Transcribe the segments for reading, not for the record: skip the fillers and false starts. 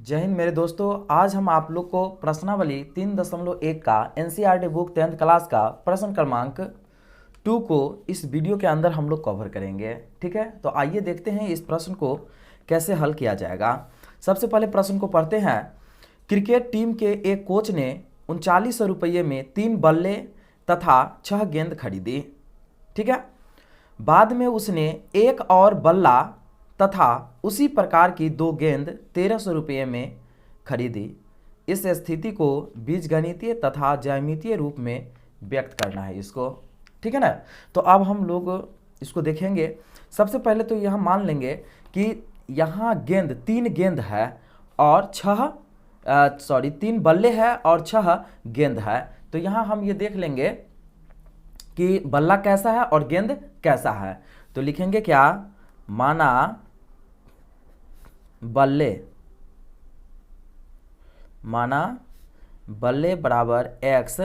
जय हिंद मेरे दोस्तों। आज हम आप लोग को प्रश्नावली 3.1 का एनसीईआरटी बुक 10th क्लास का प्रश्न क्रमांक 2 को इस वीडियो के अंदर हम लोग कवर करेंगे। ठीक है, तो आइए देखते हैं इस प्रश्न को कैसे हल किया जाएगा। सबसे पहले प्रश्न को पढ़ते हैं। क्रिकेट टीम के एक कोच ने 3900 रुपये में 3 बल्ले तथा 6 गेंद खरीदी। ठीक है, बाद में उसने एक और बल्ला तथा उसी प्रकार की 2 गेंद 1300 रुपये में खरीदी। इस स्थिति को बीजगणितीय तथा ज्यामितीय रूप में व्यक्त करना है इसको। ठीक है ना, तो अब हम लोग इसको देखेंगे। सबसे पहले तो यह मान लेंगे कि यहाँ गेंद 3 गेंद है और 3 बल्ले है और 6 गेंद है। तो यहाँ हम ये देख लेंगे कि बल्ला कैसा है और गेंद कैसा है। तो लिखेंगे क्या, माना बल्ले बराबर x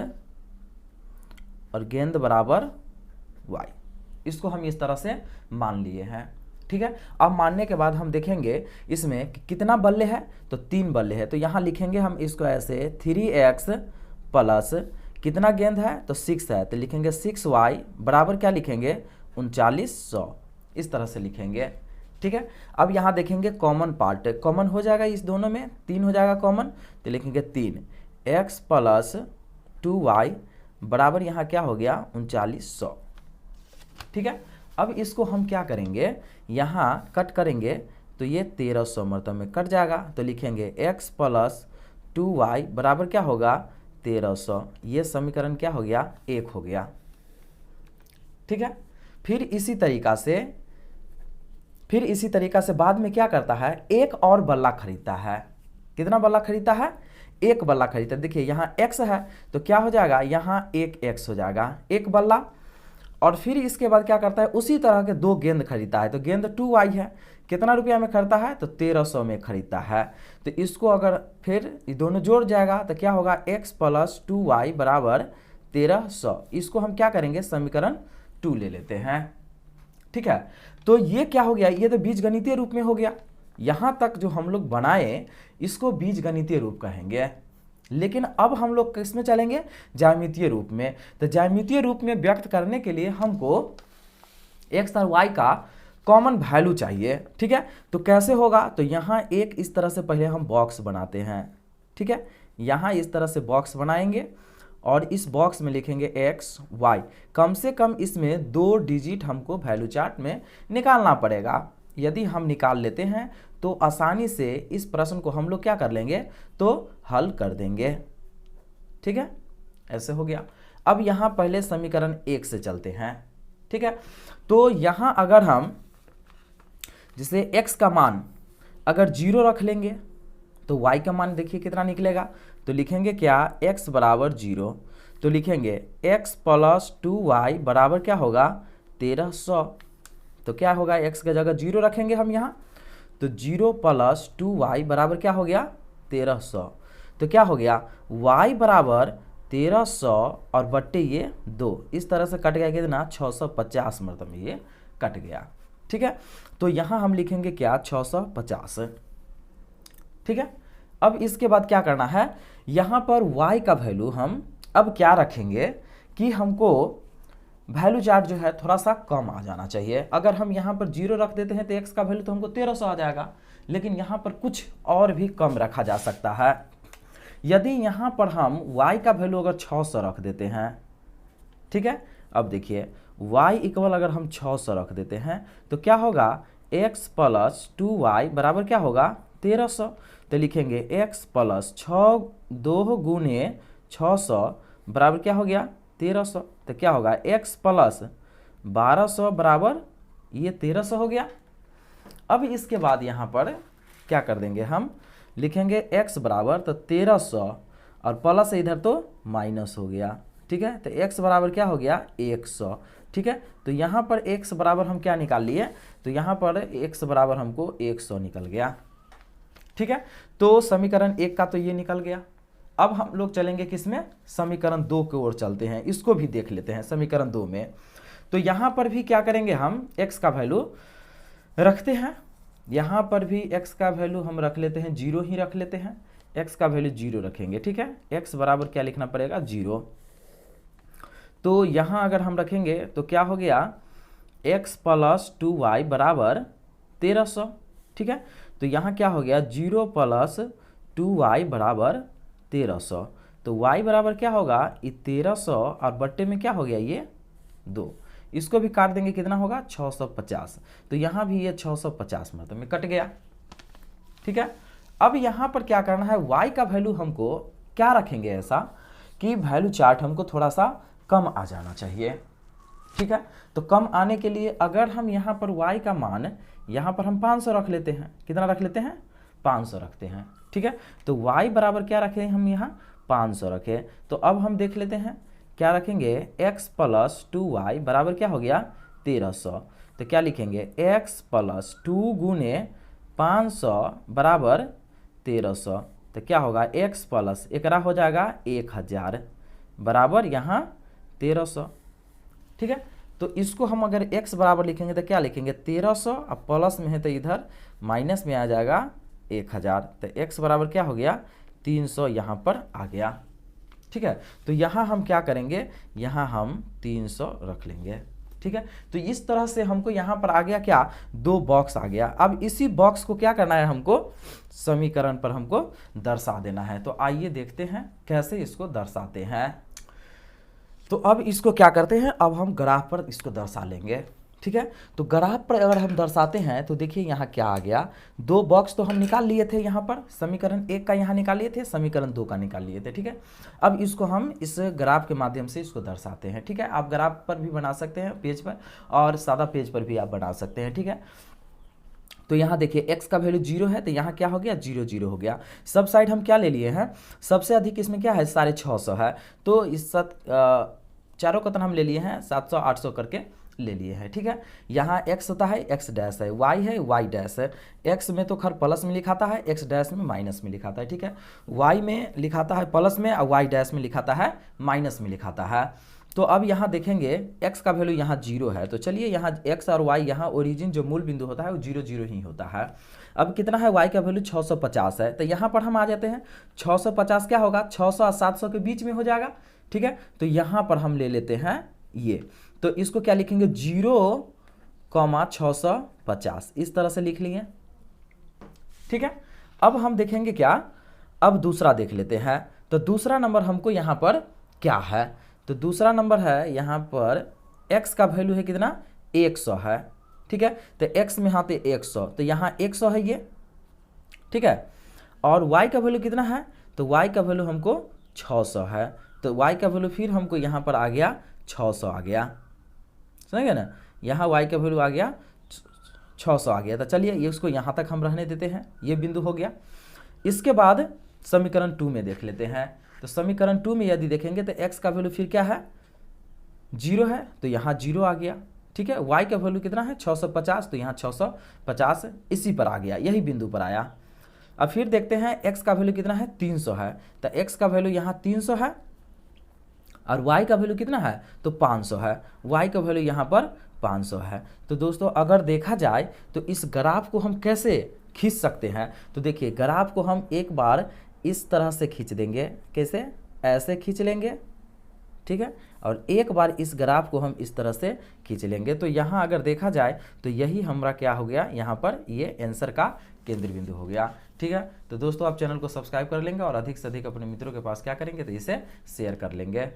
और गेंद बराबर y। इसको हम इस तरह से मान लिए हैं। ठीक है, अब मानने के बाद हम देखेंगे इसमें कि कितना बल्ले है, तो 3 बल्ले है। तो यहाँ लिखेंगे हम इसको ऐसे 3x प्लस कितना गेंद है, तो 6 है। तो लिखेंगे 6y बराबर क्या लिखेंगे, 3900। इस तरह से लिखेंगे। ठीक है, अब यहाँ देखेंगे कॉमन पार्ट कॉमन हो जाएगा, इस दोनों में 3 हो जाएगा कॉमन। तो लिखेंगे 3x प्लस 2y बराबर यहाँ क्या हो गया, 3900। ठीक है, अब इसको हम क्या करेंगे, यहाँ कट करेंगे तो ये 1300 मतलब में कट जाएगा। तो लिखेंगे x प्लस 2y बराबर क्या होगा, 1300। ये समीकरण क्या हो गया, 1 हो गया। ठीक है, फिर इसी तरीका से बाद में क्या करता है, एक और बल्ला खरीदता है। कितना बल्ला खरीदता है, एक बल्ला खरीदता है। देखिए यहाँ x है तो क्या हो जाएगा, यहाँ 1x हो जाएगा, एक बल्ला। और फिर इसके बाद क्या करता है, उसी तरह के 2 गेंद खरीदता है। तो गेंद 2y है, कितना रुपया में खरीदता है, तो 1300 में खरीदता है। तो इसको अगर फिर ये दोनों जोड़ जाएगा तो क्या होगा, x प्लस 2y बराबर 1300। इसको हम क्या करेंगे, समीकरण 2 ले लेते हैं। ठीक है, तो ये क्या हो गया, ये तो बीजगणितीय रूप में हो गया। यहाँ तक जो हम लोग बनाए इसको बीजगणितीय रूप कहेंगे। लेकिन अब हम लोग किस में चलेंगे, ज्यामितीय रूप में। तो ज्यामितीय रूप में व्यक्त करने के लिए हमको x और y का कॉमन वैल्यू चाहिए। ठीक है, तो कैसे होगा, तो यहाँ एक इस तरह से पहले हम बॉक्स बनाते हैं। ठीक है, यहाँ इस तरह से बॉक्स बनाएंगे और इस बॉक्स में लिखेंगे x y। कम से कम इसमें 2 डिजिट हमको वैल्यू चार्ट में निकालना पड़ेगा। यदि हम निकाल लेते हैं तो आसानी से इस प्रश्न को हम लोग क्या कर लेंगे, तो हल कर देंगे। ठीक है, ऐसे हो गया। अब यहाँ पहले समीकरण 1 से चलते हैं। ठीक है, तो यहाँ अगर हम जैसे x का मान अगर 0 रख लेंगे तो y का मान देखिए कितना निकलेगा। तो लिखेंगे क्या, x बराबर 0। तो लिखेंगे x प्लस 2y बराबर क्या होगा, 1300। तो क्या होगा, x का जगह 0 रखेंगे हम यहाँ, तो 0 प्लस 2y बराबर क्या हो गया, 1300। तो क्या हो गया, y बराबर 1300 और बट्टे ये 2, इस तरह से कट गया कितना, 650 मतलब ये कट गया। ठीक है, तो यहाँ हम लिखेंगे क्या, 650। ठीक है, अब इसके बाद क्या करना है, यहाँ पर y का वैल्यू हम अब क्या रखेंगे कि हमको वैल्यू चार्ट जो है थोड़ा सा कम आ जाना चाहिए। अगर हम यहाँ पर 0 रख देते हैं तो x का वैल्यू तो हमको 1300 आ जाएगा, लेकिन यहाँ पर कुछ और भी कम रखा जा सकता है। यदि यहाँ पर हम y का वैल्यू अगर 600 रख देते हैं, ठीक है, अब देखिए y इक्वल अगर हम 600 रख देते हैं तो क्या होगा, x प्लस 2y बराबर क्या होगा, 1300। तो लिखेंगे x प्लस 2 गुने 600 बराबर क्या हो गया, 1300। तो क्या होगा, x प्लस 1200 बराबर ये 1300 हो गया। अब इसके बाद यहाँ पर क्या कर देंगे, हम लिखेंगे x बराबर तो 1300 और प्लस इधर तो माइनस हो गया। ठीक है, तो x बराबर क्या हो गया, 100। ठीक है, तो यहाँ पर x बराबर हम क्या निकाल लिए, तो यहाँ पर x बराबर हमको 100 निकल गया। ठीक है, तो समीकरण 1 का तो ये निकल गया। अब हम लोग चलेंगे किसमें, समीकरण 2 की ओर चलते हैं, इसको भी देख लेते हैं। समीकरण 2 में तो यहाँ पर भी क्या करेंगे, हम x का वैल्यू रखते हैं यहाँ पर भी x का वैल्यू हम रख लेते हैं 0 ही रख लेते हैं, x का वैल्यू 0 रखेंगे, ठीक है। x बराबर क्या लिखना पड़ेगा 0। तो यहाँ अगर हम रखेंगे तो क्या हो गया x प्लस 2y बराबर 1300, ठीक है। तो यहाँ क्या हो गया 0 प्लस 2y बराबर 1300। तो y बराबर क्या होगा ये 1300 और बट्टे में क्या हो गया ये 2, इसको भी काट देंगे कितना होगा 650। तो यहाँ भी ये 650 मतलब में कट गया, ठीक है। अब यहाँ पर क्या करना है y का वैल्यू हमको क्या रखेंगे ऐसा कि वैल्यू चार्ट हमको थोड़ा सा कम आ जाना चाहिए, ठीक है। तो कम आने के लिए अगर हम यहाँ पर y का मान यहाँ पर हम 500 रख लेते हैं, कितना रख लेते हैं 500 रखते हैं, ठीक है। तो y बराबर क्या रखें हम यहाँ 500 रखें। तो अब हम देख लेते हैं क्या रखेंगे x प्लस 2y बराबर क्या हो गया 1300। तो क्या लिखेंगे x प्लस 2 गुने 500 बराबर 1300। तो क्या होगा x प्लस एकरा हो जाएगा 1000 बराबर यहाँ 1300, ठीक है। तो इसको हम अगर x बराबर लिखेंगे तो क्या लिखेंगे 1300, अब प्लस में है तो इधर माइनस में आ जाएगा 1000। तो x बराबर क्या हो गया 300 यहाँ पर आ गया, ठीक है। तो यहाँ हम क्या करेंगे यहाँ हम 300 रख लेंगे, ठीक है। तो इस तरह से हमको यहाँ पर आ गया क्या 2 बॉक्स आ गया। अब इसी बॉक्स को क्या करना है हमको समीकरण पर हमको दर्शा देना है। तो आइए देखते हैं कैसे इसको दर्शाते हैं। तो अब इसको क्या करते हैं अब हम ग्राफ पर इसको दर्शा लेंगे, ठीक है। तो ग्राफ पर अगर हम दर्शाते हैं तो देखिए यहाँ क्या आ गया 2 बॉक्स तो हम निकाल लिए थे, यहाँ पर समीकरण 1 का यहाँ निकाल लिए थे, समीकरण 2 का निकाल लिए थे, ठीक है। अब इसको हम इस ग्राफ के माध्यम से इसको दर्शाते हैं, ठीक है। आप ग्राफ पर भी बना सकते हैं पेज पर और सादा पेज पर भी आप बना सकते हैं, ठीक है। तो यहाँ देखिए x का वैल्यू 0 है तो यहाँ क्या हो गया 0 0 हो गया। सब साइड हम क्या ले लिए हैं सबसे अधिक इसमें क्या है 650 है। तो इस चारों कतन हम ले लिए हैं 700 800 करके ले लिए हैं, ठीक है। यहाँ x होता है x डैश है, y है y डैश है, x में तो खैर प्लस में लिखाता है, x डैश में माइनस में लिखाता है, ठीक है। y में लिखाता है प्लस में और y डैश में लिखाता है माइनस में लिखाता है। तो अब यहाँ देखेंगे x का वैल्यू यहाँ 0 है तो चलिए यहाँ x और y यहाँ ओरिजिन जो मूल बिंदु होता है वो 0 0 ही होता है। अब कितना है y का वैल्यू 650 है तो यहाँ पर हम आ जाते हैं 650 क्या होगा 600 और 700 के बीच में हो जाएगा, ठीक है। तो यहाँ पर हम ले लेते हैं ये, तो इसको क्या लिखेंगे 0,650 इस तरह से लिख लिए, ठीक है। अब हम देखेंगे क्या अब दूसरा देख लेते हैं। तो दूसरा नंबर हमको यहाँ पर क्या है तो दूसरा नंबर है यहाँ पर x का वैल्यू है कितना 100 है, ठीक है। तो x में आते 100 तो यहाँ 100 है ये, ठीक है। और y का वैल्यू कितना है तो y का वैल्यू हमको 600 है तो y का वैल्यू फिर हमको यहाँ पर आ गया 600 आ गया, समझ ना। यहाँ y का वैल्यू आ गया 600 आ गया। तो चलिए ये उसको यहाँ तक हम रहने देते हैं, ये बिंदु हो गया। इसके बाद समीकरण 2 में देख लेते हैं। तो समीकरण 2 में यदि देखेंगे तो x का वैल्यू फिर क्या है 0 है तो यहाँ 0 आ गया, ठीक है। y का वैल्यू कितना है 650 तो यहाँ 650 इसी पर आ गया, यही बिंदु पर आया। अब फिर देखते हैं x का वैल्यू कितना है 300 है तो x का वैल्यू यहाँ 300 है और y का वैल्यू कितना है तो 500 है, y का वैल्यू यहाँ पर 500 है। तो दोस्तों अगर देखा जाए तो इस ग्राफ को हम कैसे खींच सकते हैं तो देखिए ग्राफ को हम एक बार इस तरह से खींच देंगे, कैसे ऐसे खींच लेंगे, ठीक है। और एक बार इस ग्राफ को हम इस तरह से खींच लेंगे तो यहाँ अगर देखा जाए तो यही हमारा क्या हो गया यहाँ पर ये आंसर का केंद्र बिंदु हो गया, ठीक है। तो दोस्तों आप चैनल को सब्सक्राइब कर लेंगे और अधिक से अधिक अपने मित्रों के पास क्या करेंगे तो इसे शेयर कर लेंगे।